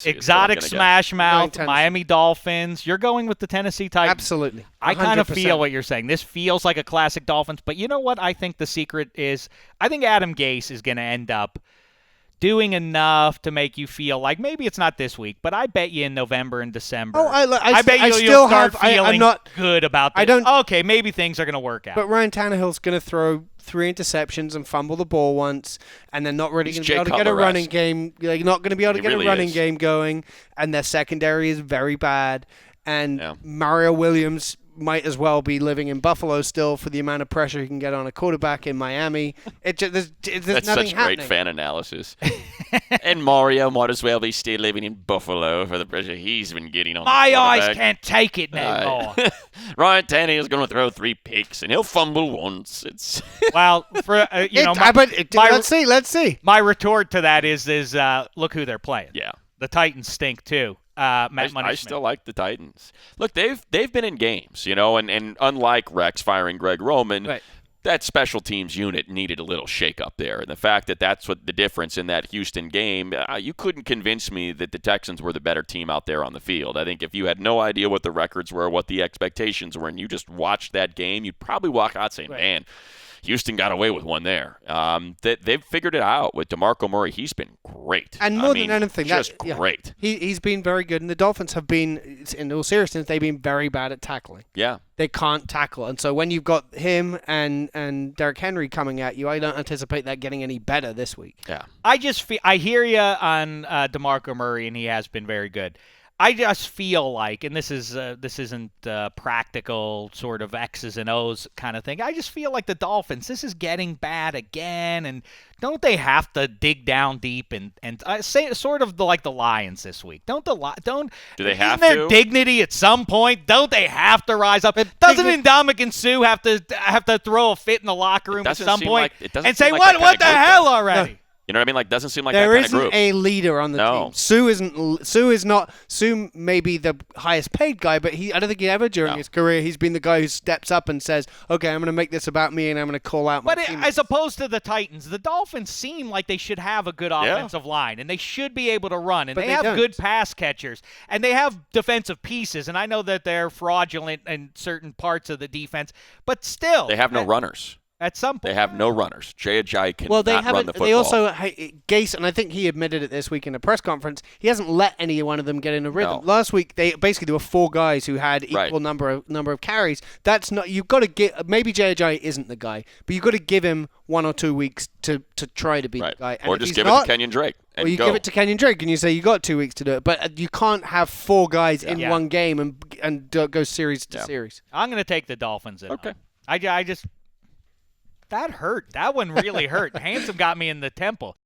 Exotic smash mouth, Miami Dolphins. You're going with the Tennessee Titans. Absolutely. 100%. I kind of feel what you're saying. This feels like a classic Dolphins, but you know what I think the secret is? I think Adam Gase is going to end up doing enough to make you feel like maybe it's not this week, but I bet you in November and December. I bet you'll start feeling good about this. Okay, maybe things are going to work out. But Ryan Tannehill's going to throw 3 interceptions and fumble the ball once, and they're not really going to be able to get a running game. They're not going to be able to get a running game going, and their secondary is very bad. And Mario Williams might as well be living in Buffalo still for the amount of pressure he can get on a quarterback in Miami. There's That's nothing such happening. Great fan analysis. And Mario might as well be still living in Buffalo for the pressure he's been getting on. My eyes can't take it no more. Ryan Tannehill's going to throw 3 picks and he'll fumble once. It's well, for let's see. My retort to that is look who they're playing. Yeah, the Titans stink too. I still like the Titans. Look, they've been in games, and unlike Rex firing Greg Roman, that special teams unit needed a little shake-up there. And the fact that that's what the difference in that Houston game, you couldn't convince me that the Texans were the better team out there on the field. I think if you had no idea what the records were, what the expectations were, and you just watched that game, you'd probably walk out saying, man, Houston got away with one there. They've figured it out with DeMarco Murray. He's been great. And more than anything, just great. He's been very good. And the Dolphins have been, in all seriousness, they've been very bad at tackling. Yeah. They can't tackle. And so when you've got him and Derrick Henry coming at you, I don't anticipate that getting any better this week. Yeah. I hear you on DeMarco Murray, and he has been very good. I just feel like, and this isn't practical sort of X's and O's kind of thing. I just feel like the Dolphins, this is getting bad again, and don't they have to dig down deep and say sort of like the Lions this week? Do they have to? Isn't there dignity at some point? Don't they have to rise up? Doesn't Ndamukong Suh have to throw a fit in the locker room at some point and say what the hell already? No. You know what I mean? Like, doesn't seem like there that kind of group. There isn't a leader on the team. Suh may be the highest paid guy, but I don't think he ever during his career he's been the guy who steps up and says, "Okay, I'm going to make this about me, and I'm going to call out my team." But as opposed to the Titans, the Dolphins seem like they should have a good offensive line, and they should be able to run, and they have good pass catchers, and they have defensive pieces. And I know that they're fraudulent in certain parts of the defense, but still, they have no runners. At some point, they have no runners. Jay Ajayi can run the football. They also Gase, and I think he admitted it this week in a press conference. He hasn't let any one of them get in a rhythm. No. Last week, there were 4 guys who had equal number of carries. That's not. You've got to get. Maybe Jay Ajayi isn't the guy, but you've got to give him 1 or 2 weeks to try to be the guy. And or just give it to Kenyon Drake. Or you give it to Kenyon Drake, and you say you got 2 weeks to do it. But you can't have 4 guys in one game and go series to series. I'm going to take the Dolphins. Okay. I just. That hurt. That one really hurt. Handsome got me in the temple.